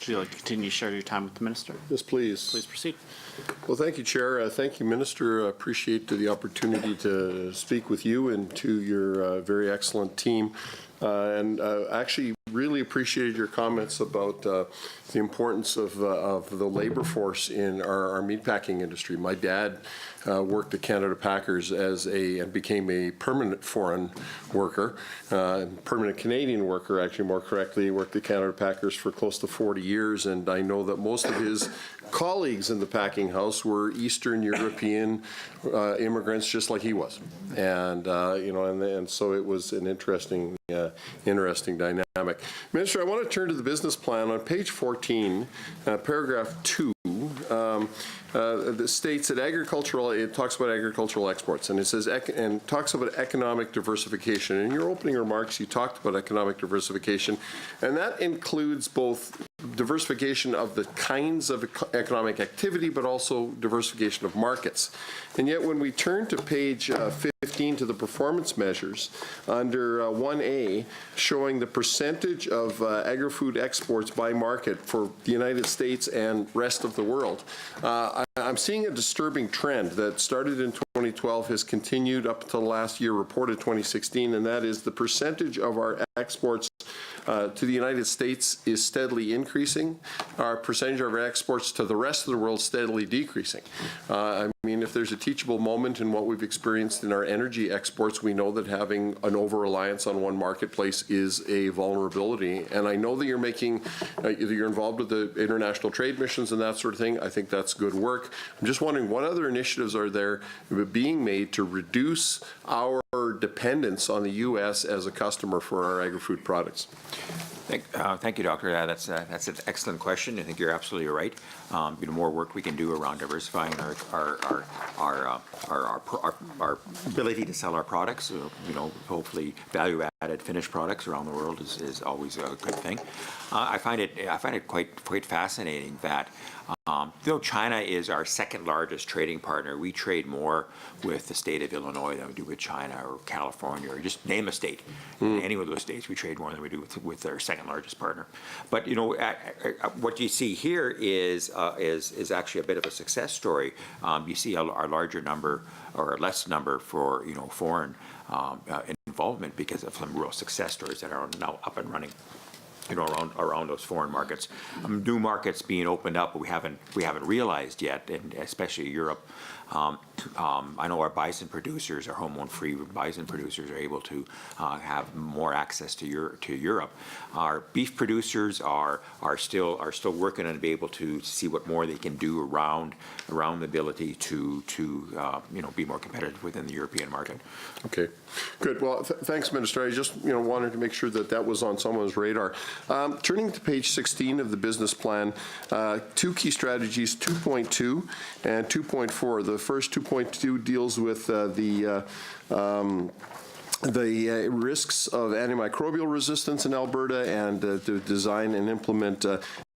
Would you like to continue to share your time with the Minister? Yes, please. Please proceed. Well, thank you, Chair. Thank you, Minister. I appreciate the opportunity to speak with you and to your very excellent team. And actually really appreciated your comments about the importance of the labor force in our meatpacking industry. My dad worked at Canada Packers and became a permanent foreign worker, permanent Canadian worker, actually more correctly. He worked at Canada Packers for close to 40 years, and I know that most of his colleagues in the packing house were Eastern European immigrants, just like he was, and and so it was an interesting dynamic. Minister, I want to turn to the business plan on page 14, paragraph 2. That states that it talks about agricultural exports, and it says and talks about economic diversification. In your opening remarks, you talked about economic diversification, and that includes both diversification of the kinds of economic activity, but also diversification of markets. And yet, when we turn to page 15 to the performance measures, under 1A, showing the percentage of agri-food exports by market for the United States and rest of the world, I'm seeing a disturbing trend that started in 2012, has continued up to last year, reported 2016, and that is the percentage of our exports to the United States is steadily increasing. Our percentage of our exports to the rest of the world steadily decreasing. I mean, if there's a teachable moment in what we've experienced in our energy exports, we know that having an over-reliance on one marketplace is a vulnerability. And I know that you're you're involved with the international trade missions and that sort of thing. I think that's good work. I'm just wondering what other initiatives are there being made to reduce our dependence on the U.S. as a customer for our agri-food products? Thank you, Doctor. That's an excellent question. I think you're absolutely right. More work we can do around diversifying our ability to sell our products. Hopefully, value-added finished products around the world is always a good thing. I find it quite fascinating that China is our second largest trading partner. We trade more with the state of Illinois than we do with China or California, or just name a state. Any of those states, we trade more than we do with our second largest partner. But what you see here is actually a bit of a success story. You see our larger number or less number for foreign involvement because of some real success stories that are now up and running. Around those foreign markets, new markets being opened up, but we haven't realized yet, and especially Europe. I know our bison producers, our hormone-free bison producers, are able to have more access to Europe. Our beef producers are still working on be able to see what more they can do around the ability to be more competitive within the European market. Okay, good. Well, thanks, Minister. I just wanted to make sure that was on someone's radar. Turning to page 16 of the business plan, two key strategies, 2.2 and 2.4. The first 2.2 deals with the risks of antimicrobial resistance in Alberta and to design and implement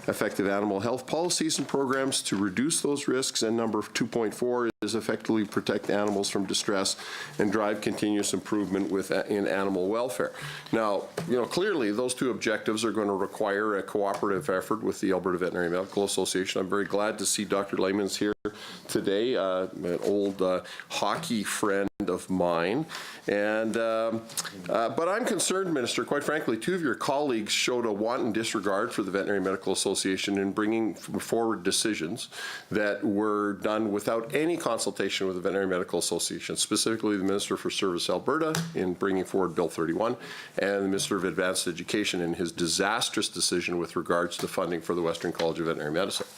effective animal health policies and programs to reduce those risks. And number 2.4 is effectively protect animals from distress and drive continuous improvement in animal welfare. Now, clearly those two objectives are going to require a cooperative effort with the Alberta Veterinary Medical Association. I'm very glad to see Dr. Lehman's here today, an old hockey friend of mine. And but I'm concerned, Minister, quite frankly, two of your colleagues showed a wanton disregard for the Veterinary Medical Association in bringing forward decisions that were done without any consultation with the Veterinary Medical Association, specifically the Minister for Service Alberta in bringing forward Bill 31 and the Minister of Advanced Education in his disastrous decision with regards to funding for the Western College of Veterinary Medicine.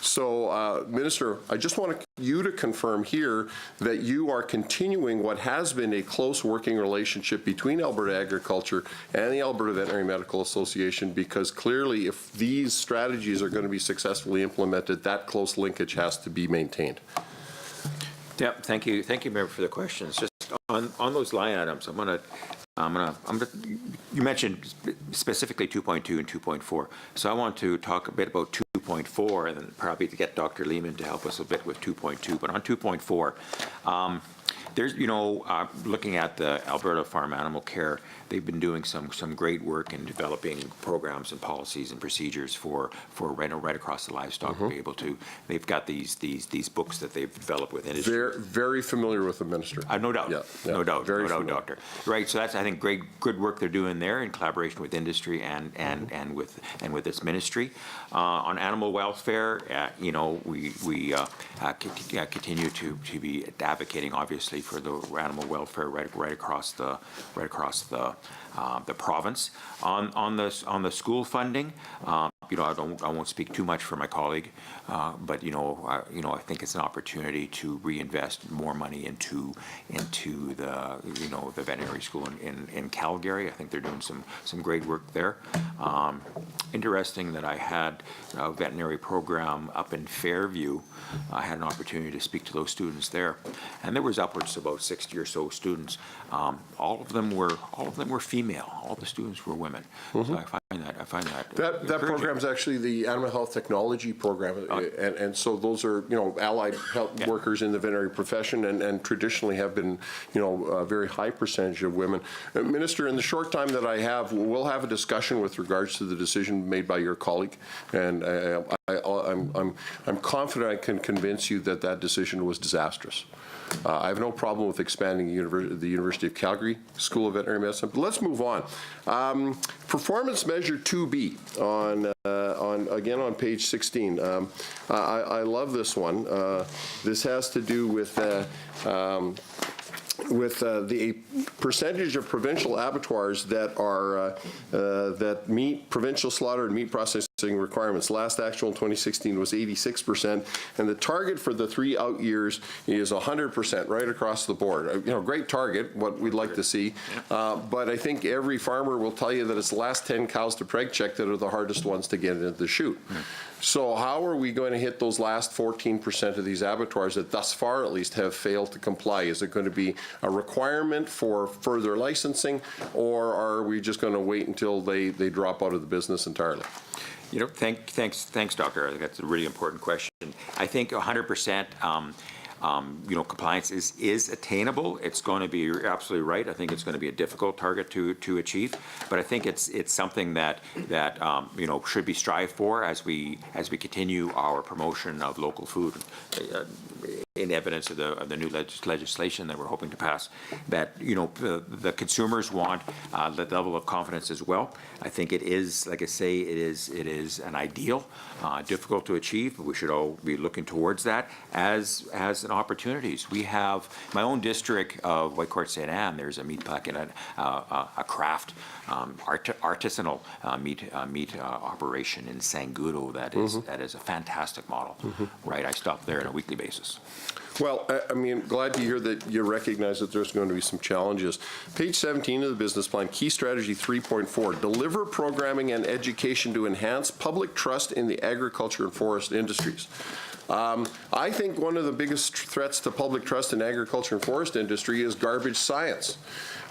So, Minister, I just want you to confirm here that you are continuing what has been a close working relationship between Alberta Agriculture and the Alberta Veterinary Medical Association, because clearly if these strategies are going to be successfully implemented, that close linkage has to be maintained. Yeah, thank you, Member, for the questions. Just on those line items, you mentioned specifically 2.2 and 2.4, so I want to talk a bit about 2.4 and then probably to get Dr. Lehman to help us a bit with 2.2. But on 2.4, There's, looking at the Alberta Farm Animal Care, they've been doing some great work in developing programs and policies and procedures for right across the livestock to be able to. They've got these books that they've developed with industry. Very familiar with the minister. No doubt. Yeah, No doubt. very No doubt, familiar. Doctor. Right. So that's, I think, good work they're doing there in collaboration with industry and with its ministry. On animal welfare, we continue to be advocating, obviously, for the animal welfare right across the province. On the school funding, I won't speak too much for my colleague, but I think it's an opportunity to reinvest more money into the veterinary school in Calgary. I think they're doing some great work there. Interesting that I had a veterinary program up in Fairview. I had an opportunity to speak to those students there, and there was upwards of about 60 or so students. All of them were female. All the students were women. So I find that That program is actually the Animal Health Technology Program, and so those are, allied health workers in the veterinary profession, and traditionally have been, a very high percentage of women. Minister, in the short time that I have, we'll have a discussion with regards to the decision made by your colleague, and I'm confident I can convince you that that decision was disastrous. I have no problem with expanding the University of Calgary School of Veterinary Medicine. But let's move on. Performance measure 2B on page 16. I love this one. This has to do with the percentage of provincial abattoirs that meet provincial slaughter and meat processing requirements. Last actual in 2016 was 86%, and the target for the 3 out years is 100% right across the board. Great target, what we'd like to see, but I think every farmer will tell you that it's the last 10 cows to preg check that are the hardest ones to get into the chute. So how are we going to hit those last 14% of these abattoirs that thus far at least have failed to comply? Is it going to be a requirement for further licensing, or are we just going to wait until they drop out of the business entirely? Thanks, Doctor. I think that's a really important question. I think 100%. Compliance is attainable. It's going to be, you're absolutely right. I think it's going to be a difficult target to achieve, but I think it's something that should be strived for as we continue our promotion of local food. In evidence of the new legislation that we're hoping to pass, that the consumers want that level of confidence as well. I think it is, like I say, it is an ideal, difficult to achieve, but we should all be looking towards that as an opportunities. We have my own district of Whitecourt St. Anne. There's a meat packet, a craft artisanal meat operation in Sangudo that is a fantastic model. Right, I stop there on a weekly basis. Well, glad to hear that you recognize that there's going to be some challenges. Page 17 of the business plan, key strategy 3.4, deliver programming and education to enhance public trust in the agriculture and forest industries. I think one of the biggest threats to public trust in agriculture and forest industry is garbage science.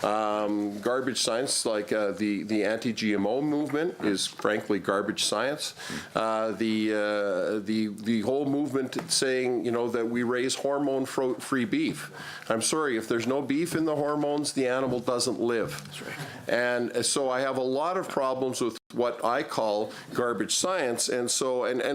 Garbage science, like the anti-GMO movement, is frankly garbage science. The whole movement saying, that we raise hormone-free beef. I'm sorry, if there's no beef in the hormones, the animal doesn't live. That's right. And so I have a lot of problems with what I call garbage science, and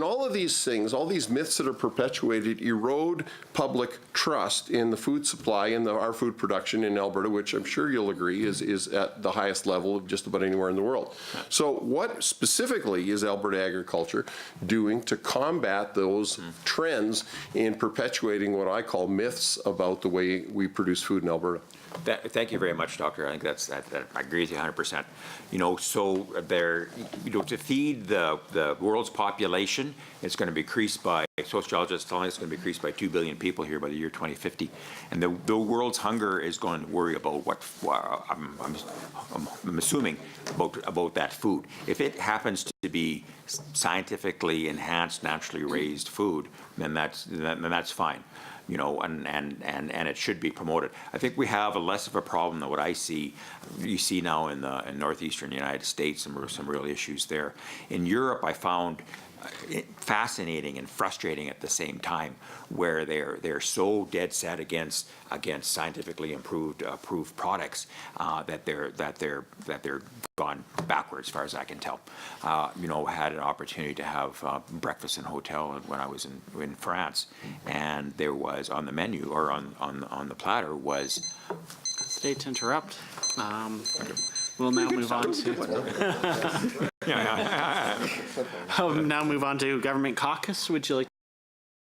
all of these things, all these myths that are perpetuated, erode public trust in the food supply and our food production in Alberta, which I'm sure you'll agree is at the highest level of just about anywhere in the world. So what specifically is Alberta agriculture doing to combat those trends in perpetuating what I call myths about the way we produce food in Alberta? Thank you very much, Doctor. I think I agree with you 100%. So there, to feed the world's population, it's going to be increased by, sociologists telling us it's going to be increased by 2 billion people here by the year 2050. And the world's hunger is going to worry about I'm assuming about that food. If it happens to be scientifically enhanced, naturally raised food, then that's fine. And it should be promoted. I think we have less of a problem than what you see now in northeastern United States, some real issues there. In Europe, I found fascinating and frustrating at the same time, where they're so dead set against scientifically approved products that they're gone backwards, as far as I can tell. Had an opportunity to have breakfast in a hotel when I was in France, and there was on the menu, or on the platter, was Today to interrupt. We'll now move on to. Now move on to government caucus. Would you like